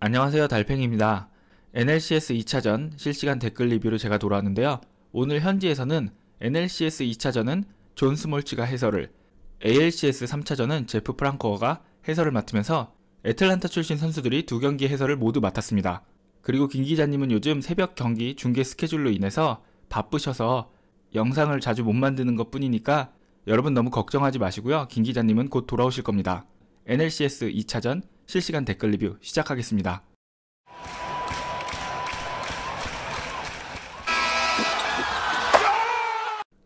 안녕하세요, 달팽이입니다. NLCS 2차전 실시간 댓글 리뷰로 제가 돌아왔는데요. 오늘 현지에서는 NLCS 2차전은 존 스몰츠가 해설을, ALCS 3차전은 제프 프랑코어가 해설을 맡으면서 애틀란타 출신 선수들이 두 경기 해설을 모두 맡았습니다. 그리고 김 기자님은 요즘 새벽 경기 중계 스케줄로 인해서 바쁘셔서 영상을 자주 못 만드는 것 뿐이니까 여러분 너무 걱정하지 마시고요. 김 기자님은 곧 돌아오실 겁니다. NLCS 2차전 실시간 댓글 리뷰 시작하겠습니다.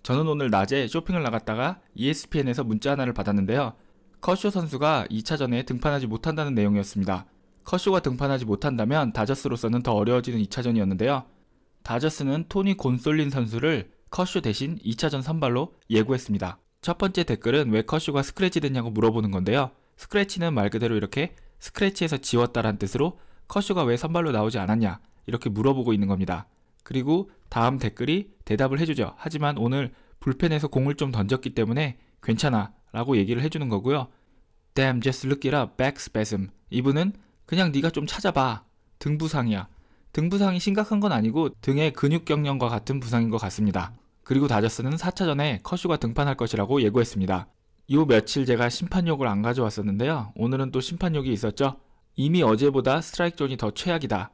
저는 오늘 낮에 쇼핑을 나갔다가 ESPN에서 문자 하나를 받았는데요. 커쇼 선수가 2차전에 등판하지 못한다는 내용이었습니다. 커쇼가 등판하지 못한다면 다저스로서는 더 어려워지는 2차전이었는데요. 다저스는 토니 곤솔린 선수를 커쇼 대신 2차전 선발로 예고했습니다. 첫 번째 댓글은 왜 커쇼가 스크래치 됐냐고 물어보는 건데요. 스크래치는 말 그대로 이렇게 스크래치에서 지웠다란 뜻으로 커쇼가 왜 선발로 나오지 않았냐 이렇게 물어보고 있는 겁니다. 그리고 다음 댓글이 대답을 해주죠. 하지만 오늘 불펜에서 공을 좀 던졌기 때문에 괜찮아 라고 얘기를 해주는 거고요. Damn, just look it up, back spasm. 이분은 그냥 네가 좀 찾아봐. 등 부상이야. 등 부상이 심각한 건 아니고 등의 근육 경련과 같은 부상인 것 같습니다. 그리고 다저스는 4차전에 커쇼가 등판할 것이라고 예고했습니다. 요 며칠 제가 심판욕을 안 가져왔었는데요. 오늘은 또 심판욕이 있었죠. 이미 어제보다 스트라이크 존이 더 최악이다.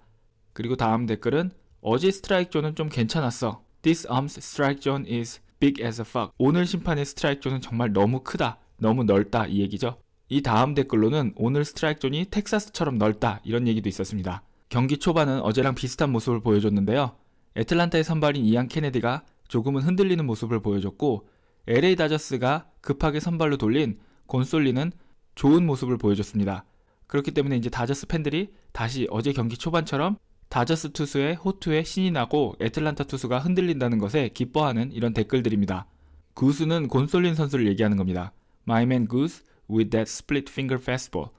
그리고 다음 댓글은 어제 스트라이크 존은 좀 괜찮았어. This strike zone is big as a fuck. 오늘 심판의 스트라이크 존은 정말 너무 크다. 너무 넓다 이 얘기죠. 이 다음 댓글로는 오늘 스트라이크 존이 텍사스처럼 넓다 이런 얘기도 있었습니다. 경기 초반은 어제랑 비슷한 모습을 보여줬는데요. 애틀란타의 선발인 이안 케네디가 조금은 흔들리는 모습을 보여줬고 LA 다저스가 급하게 선발로 돌린 곤솔리는 좋은 모습을 보여줬습니다. 그렇기 때문에 이제 다저스 팬들이 다시 어제 경기 초반처럼 다저스 투수의 호투에 신이 나고 애틀란타 투수가 흔들린다는 것에 기뻐하는 이런 댓글들입니다. 구스는 곤솔린 선수를 얘기하는 겁니다. My man Goose with that split finger fastball.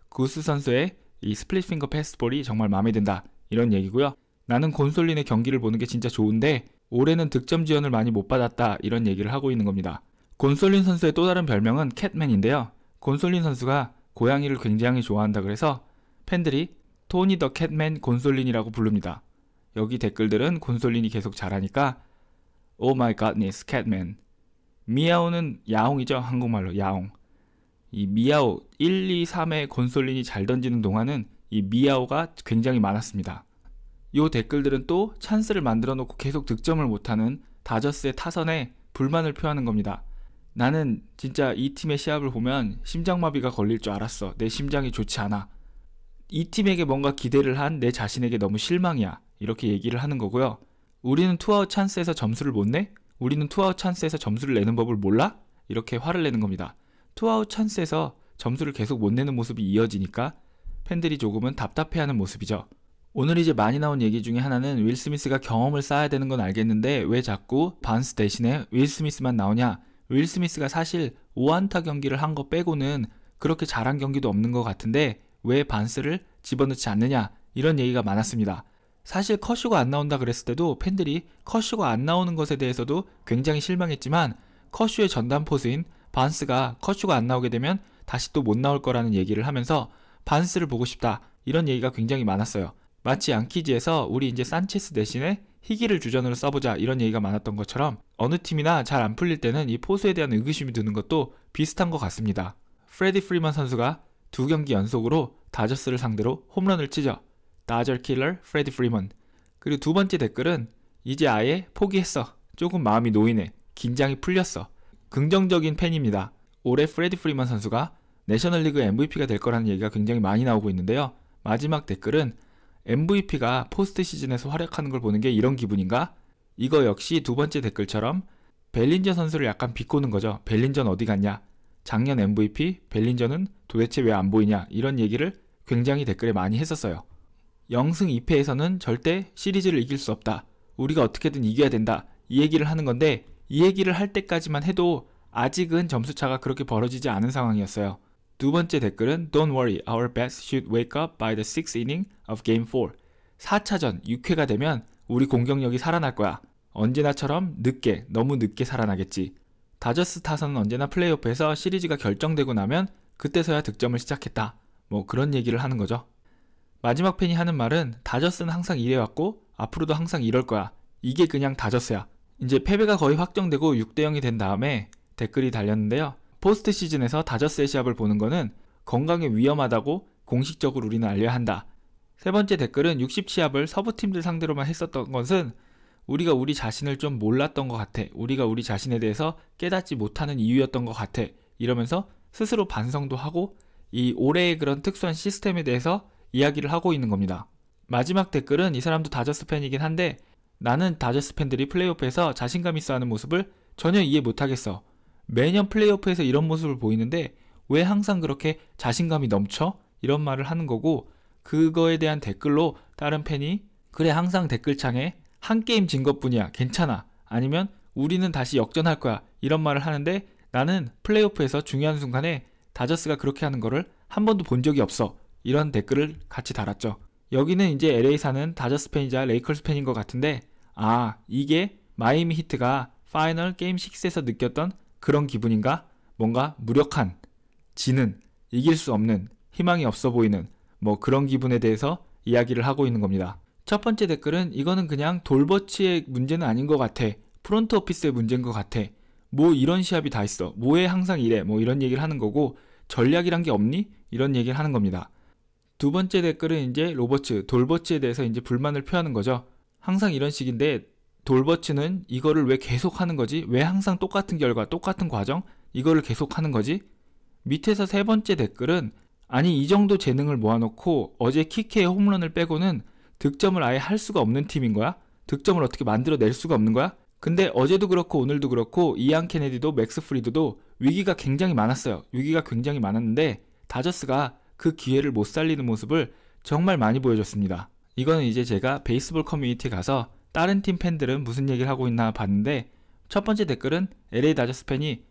구스 선수의 이 스플릿 핑거 패스트볼이 정말 마음에 든다 이런 얘기고요. 나는 곤솔린의 경기를 보는 게 진짜 좋은데 올해는 득점 지원을 많이 못 받았다 이런 얘기를 하고 있는 겁니다. 곤솔린 선수의 또 다른 별명은 캣맨인데요. 곤솔린 선수가 고양이를 굉장히 좋아한다 그래서 팬들이 토니 더 캣맨 곤솔린이라고 부릅니다. 여기 댓글들은 곤솔린이 계속 잘하니까 Oh my godness, 캣맨. 미야오는 야옹이죠. 한국말로 야옹. 이 미야오 1, 2, 3의 곤솔린이 잘 던지는 동안은 이 미야오가 굉장히 많았습니다. 요 댓글들은 또 찬스를 만들어 놓고 계속 득점을 못하는 다저스의 타선에 불만을 표하는 겁니다. 나는 진짜 이 팀의 시합을 보면 심장마비가 걸릴 줄 알았어. 내 심장이 좋지 않아. 이 팀에게 뭔가 기대를 한 내 자신에게 너무 실망이야. 이렇게 얘기를 하는 거고요. 우리는 투아웃 찬스에서 점수를 못 내? 우리는 투아웃 찬스에서 점수를 내는 법을 몰라? 이렇게 화를 내는 겁니다. 투아웃 찬스에서 점수를 계속 못 내는 모습이 이어지니까 팬들이 조금은 답답해하는 모습이죠. 오늘 이제 많이 나온 얘기 중에 하나는 윌 스미스가 경험을 쌓아야 되는 건 알겠는데 왜 자꾸 반스 대신에 윌 스미스만 나오냐. 윌 스미스가 사실 5안타 경기를 한 거 빼고는 그렇게 잘한 경기도 없는 것 같은데 왜 반스를 집어넣지 않느냐 이런 얘기가 많았습니다. 사실 커쇼가 안 나온다 그랬을 때도 팬들이 커쇼가 안 나오는 것에 대해서도 굉장히 실망했지만 커쇼의 전담 포수인 반스가 커쇼가 안 나오게 되면 다시 또 못 나올 거라는 얘기를 하면서 반스를 보고 싶다 이런 얘기가 굉장히 많았어요. 마치 양키즈에서 우리 이제 산체스 대신에 희귀를 주전으로 써보자 이런 얘기가 많았던 것처럼 어느 팀이나 잘 안 풀릴 때는 이 포수에 대한 의구심이 드는 것도 비슷한 것 같습니다. 프레디 프리먼 선수가 두 경기 연속으로 다저스를 상대로 홈런을 치죠. 다저 킬러 프레디 프리먼. 그리고 두 번째 댓글은 이제 아예 포기했어. 조금 마음이 놓이네. 긴장이 풀렸어. 긍정적인 팬입니다. 올해 프레디 프리먼 선수가 내셔널리그 MVP가 될 거라는 얘기가 굉장히 많이 나오고 있는데요. 마지막 댓글은 MVP가 포스트 시즌에서 활약하는 걸 보는 게 이런 기분인가? 이거 역시 두 번째 댓글처럼 벨린저 선수를 약간 비꼬는 거죠. 벨린저는 어디 갔냐? 작년 MVP 벨린저는 도대체 왜 안 보이냐? 이런 얘기를 굉장히 댓글에 많이 했었어요. 0승 2패에서는 절대 시리즈를 이길 수 없다. 우리가 어떻게든 이겨야 된다. 이 얘기를 하는 건데 이 얘기를 할 때까지만 해도 아직은 점수차가 그렇게 벌어지지 않은 상황이었어요. 두 번째 댓글은 Don't worry, our bats should wake up by the 6th inning of game 4. 4차전 6회가 되면 우리 공격력이 살아날 거야. 언제나처럼 늦게, 너무 늦게 살아나겠지. 다저스 타선은 언제나 플레이오프에서 시리즈가 결정되고 나면 그때서야 득점을 시작했다. 뭐 그런 얘기를 하는 거죠. 마지막 팬이 하는 말은 다저스는 항상 이래왔고 앞으로도 항상 이럴 거야. 이게 그냥 다저스야. 이제 패배가 거의 확정되고 6대0이 된 다음에 댓글이 달렸는데요. 포스트 시즌에서 다저스의 시합을 보는 거는 건강에 위험하다고 공식적으로 우리는 알려야 한다. 세 번째 댓글은 60시합을 서부팀들 상대로만 했었던 것은 우리가 우리 자신을 좀 몰랐던 것 같아. 우리가 우리 자신에 대해서 깨닫지 못하는 이유였던 것 같아. 이러면서 스스로 반성도 하고 이 올해의 그런 특수한 시스템에 대해서 이야기를 하고 있는 겁니다. 마지막 댓글은 이 사람도 다저스 팬이긴 한데 나는 다저스 팬들이 플레이오프에서 자신감 있어 하는 모습을 전혀 이해 못하겠어. 매년 플레이오프에서 이런 모습을 보이는데 왜 항상 그렇게 자신감이 넘쳐? 이런 말을 하는 거고 그거에 대한 댓글로 다른 팬이 그래 항상 댓글창에 한 게임 진 것뿐이야 괜찮아 아니면 우리는 다시 역전할 거야 이런 말을 하는데 나는 플레이오프에서 중요한 순간에 다저스가 그렇게 하는 거를 한 번도 본 적이 없어 이런 댓글을 같이 달았죠. 여기는 이제 LA 사는 다저스 팬이자 레이커스 팬인 것 같은데 이게 마이애미 히트가 파이널 게임 6에서 느꼈던 그런 기분인가? 뭔가 무력한, 지는, 이길 수 없는, 희망이 없어 보이는 뭐 그런 기분에 대해서 이야기를 하고 있는 겁니다. 첫 번째 댓글은 이거는 그냥 돌버치의 문제는 아닌 것 같아. 프론트 오피스의 문제인 것 같아. 뭐 이런 시합이 다 있어. 뭐에 항상 이래. 뭐 이런 얘기를 하는 거고 전략이란 게 없니? 이런 얘기를 하는 겁니다. 두 번째 댓글은 이제 돌버치에 대해서 이제 불만을 표하는 거죠. 항상 이런 식인데 돌버치는 이거를 왜 계속 하는 거지? 왜 항상 똑같은 결과, 똑같은 과정? 이거를 계속 하는 거지? 밑에서 세 번째 댓글은 아니 이 정도 재능을 모아놓고 어제 키케의 홈런을 빼고는 득점을 아예 할 수가 없는 팀인 거야? 득점을 어떻게 만들어낼 수가 없는 거야? 근데 어제도 그렇고 오늘도 그렇고 이안 케네디도 맥스 프리드도 위기가 굉장히 많았어요. 위기가 굉장히 많았는데 다저스가 그 기회를 못 살리는 모습을 정말 많이 보여줬습니다. 이거는 이제 제가 베이스볼 커뮤니티에 가서 다른 팀 팬들은 무슨 얘기를 하고 있나 봤는데 첫 번째 댓글은 LA 다저스 팬이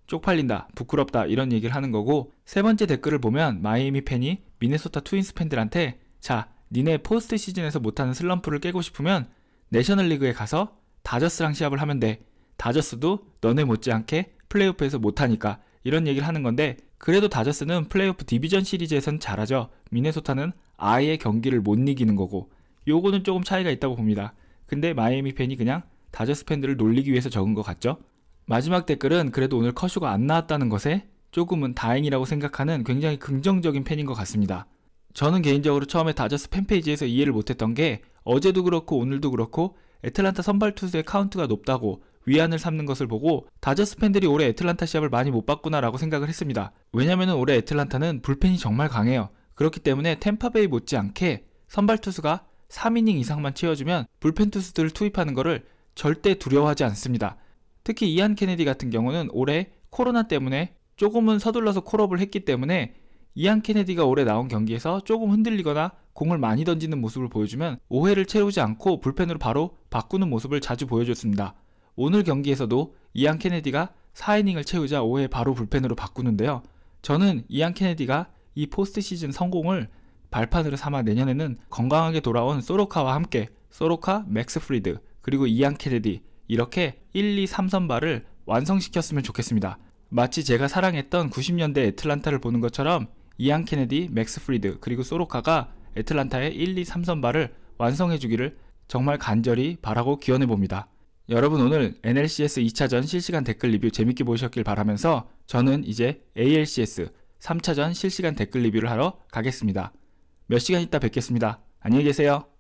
쪽팔린다, 부끄럽다 이런 얘기를 하는 거고 세 번째 댓글을 보면 마이애미 팬이 미네소타 트윈스 팬들한테 자, 니네 포스트 시즌에서 못하는 슬럼프를 깨고 싶으면 내셔널리그에 가서 다저스랑 시합을 하면 돼. 다저스도 너네 못지않게 플레이오프에서 못하니까 이런 얘기를 하는 건데 그래도 다저스는 플레이오프 디비전 시리즈에선 잘하죠. 미네소타는 아예 경기를 못 이기는 거고 요거는 조금 차이가 있다고 봅니다. 근데 마이애미 팬이 그냥 다저스 팬들을 놀리기 위해서 적은 것 같죠? 마지막 댓글은 그래도 오늘 커쇼가 안 나왔다는 것에 조금은 다행이라고 생각하는 굉장히 긍정적인 팬인 것 같습니다. 저는 개인적으로 처음에 다저스 팬페이지에서 이해를 못했던 게 어제도 그렇고 오늘도 그렇고 애틀란타 선발 투수의 카운트가 높다고 위안을 삼는 것을 보고 다저스 팬들이 올해 애틀란타 시합을 많이 못 봤구나 라고 생각을 했습니다. 왜냐면 올해 애틀란타는 불펜이 정말 강해요. 그렇기 때문에 템파베이 못지않게 선발 투수가 3이닝 이상만 채워주면 불펜 투수들을 투입하는 거를 절대 두려워하지 않습니다. 특히 이안 케네디 같은 경우는 올해 코로나 때문에 조금은 서둘러서 콜업을 했기 때문에 이안 케네디가 올해 나온 경기에서 조금 흔들리거나 공을 많이 던지는 모습을 보여주면 오해를 채우지 않고 불펜으로 바로 바꾸는 모습을 자주 보여줬습니다. 오늘 경기에서도 이안 케네디가 4이닝을 채우자 5회 바로 불펜으로 바꾸는데요. 저는 이안 케네디가 이 포스트 시즌 성공을 발판으로 삼아 내년에는 건강하게 돌아온 소로카와 함께 소로카, 맥스 프리드, 그리고 이안 케네디 이렇게 1, 2, 3선발을 완성시켰으면 좋겠습니다. 마치 제가 사랑했던 90년대 애틀란타를 보는 것처럼 이안 케네디, 맥스 프리드, 그리고 소로카가 애틀란타의 1, 2, 3선발을 완성해주기를 정말 간절히 바라고 기원해봅니다. 여러분 오늘 NLCS 2차전 실시간 댓글 리뷰 재밌게 보셨길 바라면서 저는 이제 ALCS 3차전 실시간 댓글 리뷰를 하러 가겠습니다. 몇 시간 있다 뵙겠습니다. 안녕히 계세요.